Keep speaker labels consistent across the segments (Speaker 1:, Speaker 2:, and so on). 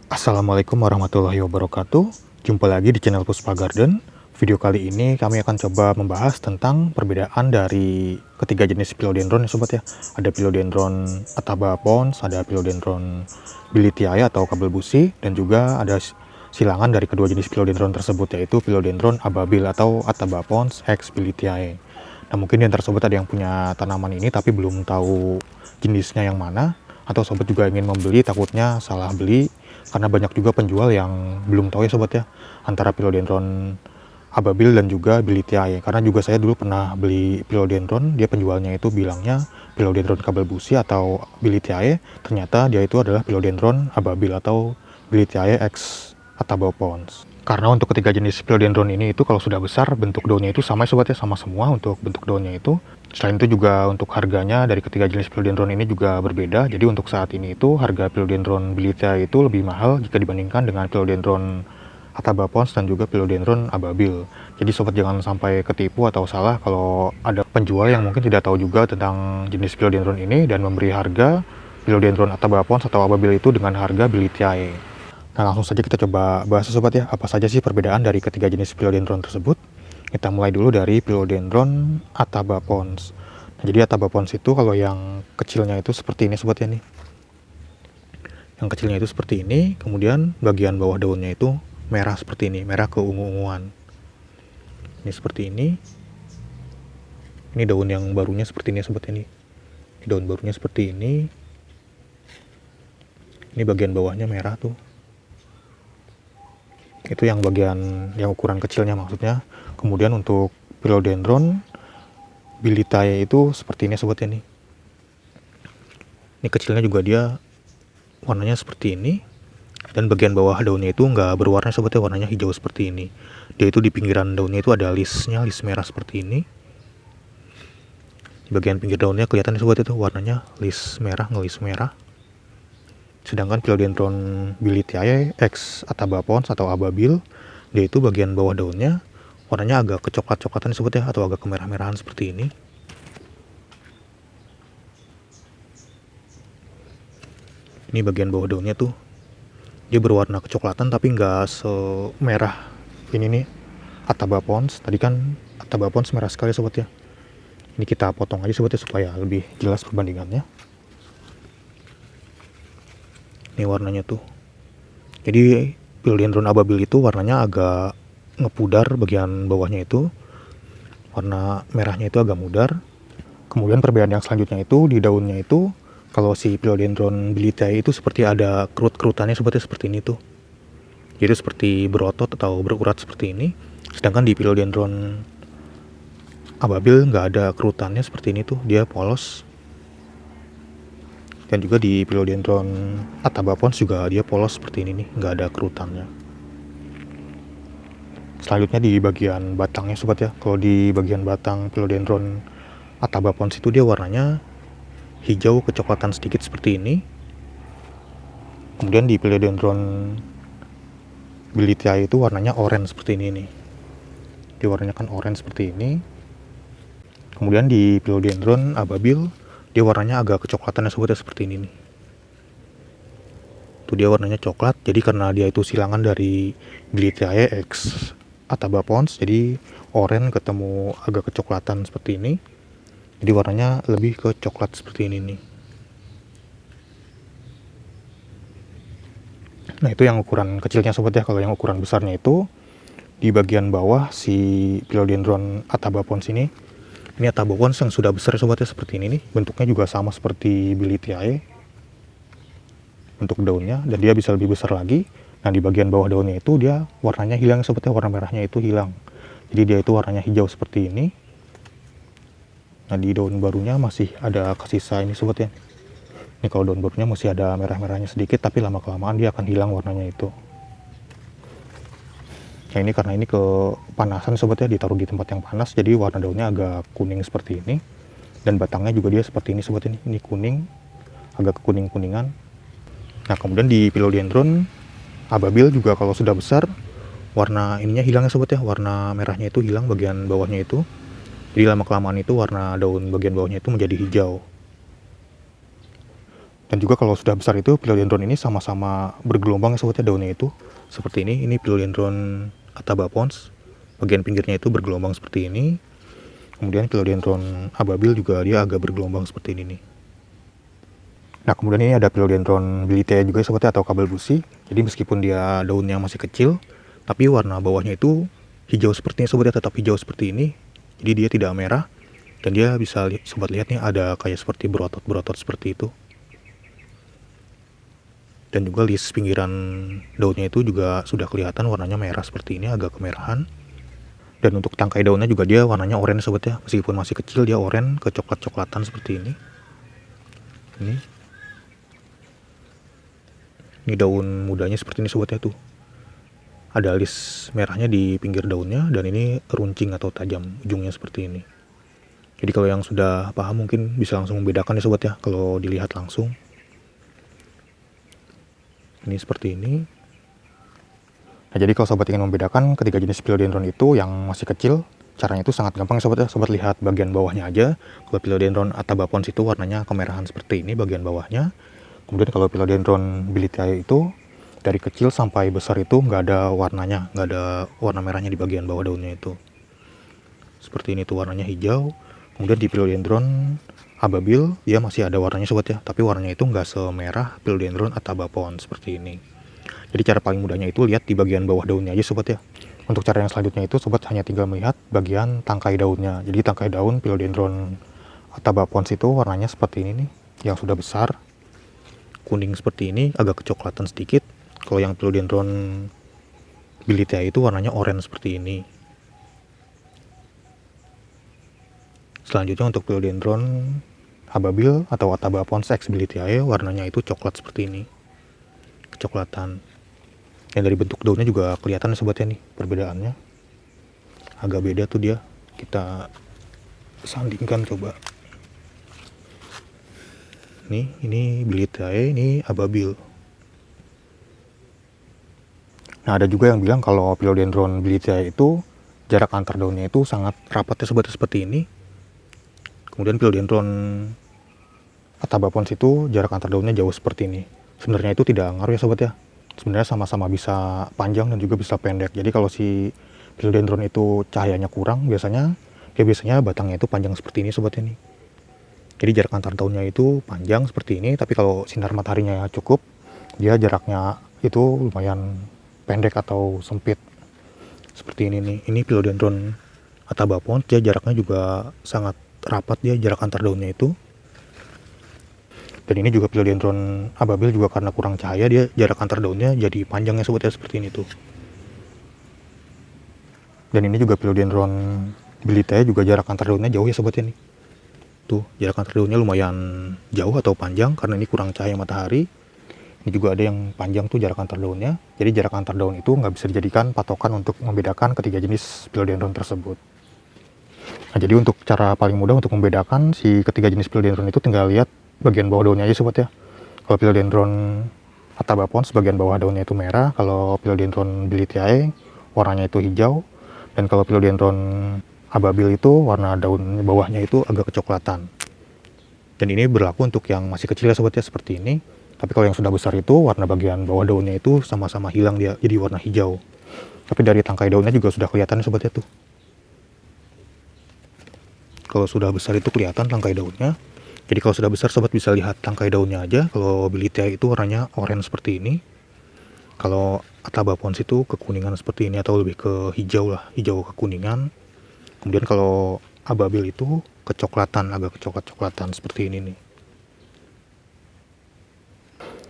Speaker 1: Assalamualaikum warahmatullahi wabarakatuh. Jumpa lagi di channel Puspa Garden. Video kali ini kami akan coba membahas tentang perbedaan dari ketiga jenis philodendron ya sobat ya. Ada philodendron Ataba pons, ada philodendron Bilithiae atau kabel busi, dan juga ada silangan dari kedua jenis philodendron tersebut, yaitu philodendron ababil atau Ataba pons X Bilithiae. Nah, mungkin di antara sobat ada yang punya tanaman ini tapi belum tahu jenisnya yang mana, atau sobat juga ingin membeli takutnya salah beli, karena banyak juga penjual yang belum tahu ya sobat ya antara philodendron ababil dan juga Bilithiae. Karena juga saya dulu pernah beli philodendron, dia penjualnya itu bilangnya philodendron kabel busi atau Bilithiae, ternyata dia itu adalah philodendron ababil atau Bilithiae X Ataba pons. Karena untuk ketiga jenis philodendron ini itu kalau sudah besar bentuk daunnya itu sama ya sobat ya, sama semua untuk bentuk daunnya itu. Selain itu juga untuk harganya dari ketiga jenis philodendron ini juga berbeda. Jadi untuk saat ini itu harga philodendron Bilithiae itu lebih mahal jika dibandingkan dengan philodendron Ataba pons dan juga philodendron ababil. Jadi sobat jangan sampai ketipu atau salah kalau ada penjual yang mungkin tidak tahu juga tentang jenis philodendron ini dan memberi harga philodendron Ataba pons atau ababil itu dengan harga Bilithiae. Nah, langsung saja kita coba bahas sobat ya, apa saja sih perbedaan dari ketiga jenis philodendron tersebut. Kita mulai dulu dari philodendron Ataba pons. Nah, jadi Ataba pons itu kalau yang kecilnya itu seperti ini sobat ya nih. Yang kecilnya itu seperti ini, kemudian bagian bawah daunnya itu merah seperti ini, merah keungu-unguan. Ini seperti ini. Ini daun yang barunya seperti ini sobat ya nih. Daun barunya seperti ini. Ini bagian bawahnya merah tuh. Itu yang bagian yang ukuran kecilnya maksudnya. Kemudian untuk philodendron Bilithiae itu seperti ini sobat ya nih. Ini kecilnya juga dia warnanya seperti ini, dan bagian bawah daunnya itu nggak berwarna sobat ya, warnanya hijau seperti ini. Dia itu di pinggiran daunnya itu ada listnya, list merah seperti ini. Di bagian pinggir daunnya kelihatan sobat itu warnanya list merah, ngelis merah. Sedangkan philodendron Bilithiae X Ataba pons atau ababil, dia itu bagian bawah daunnya warnanya agak kecoklat-coklatan sobat ya, atau agak kemerah-merahan seperti ini. Ini bagian bawah daunnya tuh dia berwarna kecoklatan tapi nggak semerah ini nih Ataba pons. Tadi kan Ataba pons merah sekali sobat ya. Ini kita potong aja sobat ya supaya lebih jelas perbandingannya. Ini warnanya tuh. Jadi philodendron ababil itu warnanya agak ngepudar, bagian bawahnya itu warna merahnya itu agak mudar. Kemudian perbedaan yang selanjutnya itu di daunnya itu, kalau si philodendron Bilithiae itu seperti ada kerut-kerutannya seperti ini tuh. Jadi seperti berotot atau berurat seperti ini. Sedangkan di philodendron ababil nggak ada kerutannya seperti ini tuh, dia polos. Dan juga di philodendron Ataba pons juga dia polos seperti ini nih, nggak ada kerutannya. Selanjutnya di bagian batangnya sobat ya. Kalau di bagian batang philodendron Ataba pons itu dia warnanya hijau kecoklatan sedikit seperti ini. Kemudian di philodendron Bilithiae itu warnanya oranye seperti ini nih. Dia warnanya kan oranye seperti ini. Kemudian di philodendron ababil dia warnanya agak kecoklatan ya sobat ya, seperti ini nih. Tuh dia warnanya coklat. Jadi karena dia itu silangan dari Bilithiae X Ataba pons, jadi oranye ketemu agak kecoklatan seperti ini. Jadi warnanya lebih ke coklat seperti ini nih. Nah, itu yang ukuran kecilnya sobat ya. Kalau yang ukuran besarnya itu di bagian bawah si philodendron Ataba pons ini. Ini Ataba pons yang sudah besar sobat ya, seperti ini nih. Bentuknya juga sama seperti Bilithiae untuk daunnya, dan dia bisa lebih besar lagi. Nah, di bagian bawah daunnya itu dia warnanya hilang sobat ya, warna merahnya itu hilang. Jadi dia itu warnanya hijau seperti ini. Nah, di daun barunya masih ada kesisa ini sobat ya. Ini kalau daun barunya masih ada merah-merahnya sedikit, tapi lama-kelamaan dia akan hilang warnanya itu. Ya, ini karena ini kepanasan sobat ya, ditaruh di tempat yang panas, jadi warna daunnya agak kuning seperti ini. Dan batangnya juga dia seperti ini sobat ini kuning, agak kekuning-kuningan. Nah, kemudian di philodendron ababil juga kalau sudah besar, warna ininya hilang ya sobat ya, warna merahnya itu hilang bagian bawahnya itu. Jadi lama-kelamaan itu warna daun bagian bawahnya itu menjadi hijau. Dan juga kalau sudah besar itu Philodendron ini sama-sama bergelombang ya sobat ya, daunnya itu seperti ini. Ini Philodendron Ataba pons, bagian pinggirnya itu bergelombang seperti ini. Kemudian Philodendron Ababil juga dia agak bergelombang seperti ini nih. Nah kemudian ini ada Philodendron Bilitea juga ya sobat ya, atau kabel busi. Jadi meskipun dia daunnya masih kecil, tapi warna bawahnya itu hijau seperti ini sobat ya, tetap hijau seperti ini. Jadi dia tidak merah, dan dia bisa sobat lihat nih ada kayak seperti berotot-berotot seperti itu. Dan juga list pinggiran daunnya itu juga sudah kelihatan warnanya merah seperti ini, agak kemerahan. Dan untuk tangkai daunnya juga dia warnanya oranye sobat ya, meskipun masih kecil dia oranye ke coklat-coklatan seperti ini. Ini daun mudanya seperti ini sobat ya, tuh ada list merahnya di pinggir daunnya, dan ini runcing atau tajam ujungnya seperti ini. Jadi kalau yang sudah paham mungkin bisa langsung membedakan ya sobat ya, kalau dilihat langsung. Ini seperti ini. Nah jadi kalau sobat ingin membedakan ketiga jenis Philodendron itu yang masih kecil, caranya itu sangat gampang ya sobat ya. Sobat lihat bagian bawahnya aja. Kalau Philodendron Ataba pons itu warnanya kemerahan seperti ini bagian bawahnya. Kemudian kalau Philodendron Bilitea itu dari kecil sampai besar itu nggak ada warnanya, nggak ada warna merahnya di bagian bawah daunnya itu. Seperti ini tuh warnanya hijau. Kemudian di Philodendron Ababil dia masih ada warnanya sobat ya, tapi warnanya itu nggak semerah Philodendron Ataba pons seperti ini. Jadi cara paling mudahnya itu lihat di bagian bawah daunnya aja sobat ya. Untuk cara yang selanjutnya itu sobat hanya tinggal melihat bagian tangkai daunnya. Jadi tangkai daun Philodendron Ataba pons itu warnanya seperti ini nih, yang sudah besar kuning seperti ini, agak kecoklatan sedikit. Kalau yang Philodendron Bilitea itu warnanya oranye seperti ini. Selanjutnya untuk Philodendron Ababil atau Ataba pons X Bilitiae warnanya itu coklat seperti ini, kecoklatan. Dan dari bentuk daunnya juga kelihatan sobat ya nih perbedaannya, agak beda tuh dia. Kita sandingkan coba. Nih ini Bilitiae, ini Ababil. Nah ada juga yang bilang kalau Philodendron Bilitiae itu jarak antar daunnya itu sangat rapat ya sobat, seperti ini. Kemudian Philodendron Ataba pons itu jarak antar daunnya jauh seperti ini. Sebenarnya itu tidak ngaruh ya sobat ya. Sebenarnya sama-sama bisa panjang dan juga bisa pendek. Jadi kalau si Philodendron itu cahayanya kurang, biasanya batangnya itu panjang seperti ini sobat ini. Jadi jarak antar daunnya itu panjang seperti ini, tapi kalau sinar mataharinya cukup, dia jaraknya itu lumayan pendek atau sempit. Seperti ini nih. Ini Philodendron Ataba pons, dia jaraknya juga sangat rapat dia jarak antar daunnya itu. Dan ini juga Philodendron Ababil juga karena kurang cahaya dia jarak antar daunnya jadi panjangnya sobat ya, seperti ini tuh. Dan ini juga Philodendron Bilitea juga jarak antar daunnya jauh ya sobat ya nih. Tuh jarak antar daunnya lumayan jauh atau panjang karena ini kurang cahaya matahari. Ini juga ada yang panjang tuh jarak antar daunnya. Jadi jarak antar daun itu nggak bisa dijadikan patokan untuk membedakan ketiga jenis Philodendron tersebut. Nah jadi untuk cara paling mudah untuk membedakan si ketiga jenis Philodendron itu tinggal lihat bagian bawah daunnya aja sobat ya. Kalau Philodendron Ataba pons bagian bawah daunnya itu merah, kalau Philodendron Bilitiae warnanya itu hijau, dan kalau Philodendron Ababil itu warna daun bawahnya itu agak kecoklatan. Dan ini berlaku untuk yang masih kecil ya sobat ya, seperti ini. Tapi kalau yang sudah besar itu warna bagian bawah daunnya itu sama-sama hilang dia, jadi warna hijau. Tapi dari tangkai daunnya juga sudah kelihatan sobat ya tuh. Kalau sudah besar itu kelihatan tangkai daunnya. Jadi kalau sudah besar sobat bisa lihat tangkai daunnya aja. Kalau Bilitea itu warnanya oranye seperti ini. Kalau Ataba pons itu kekuningan seperti ini atau lebih ke hijau lah, hijau kekuningan. Kemudian kalau Ababil itu kecoklatan, agak kecoklat-coklatan seperti ini nih.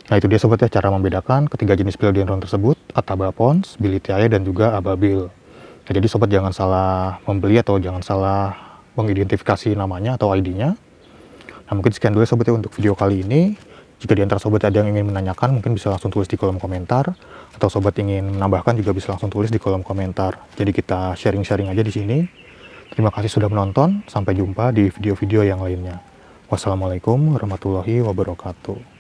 Speaker 1: Nah itu dia sobat ya cara membedakan ketiga jenis Philodendron tersebut, Ataba pons, Bilitiae dan juga Ababil. Nah, jadi sobat jangan salah membeli atau jangan salah mengidentifikasi namanya atau ID-nya. Nah mungkin sekian dulu ya sobat ya untuk video kali ini. Jika di antara sobat ada yang ingin menanyakan mungkin bisa langsung tulis di kolom komentar, atau sobat ingin menambahkan juga bisa langsung tulis di kolom komentar. Jadi kita sharing-sharing aja di sini. Terima kasih sudah menonton, sampai jumpa di video-video yang lainnya. Wassalamualaikum warahmatullahi wabarakatuh.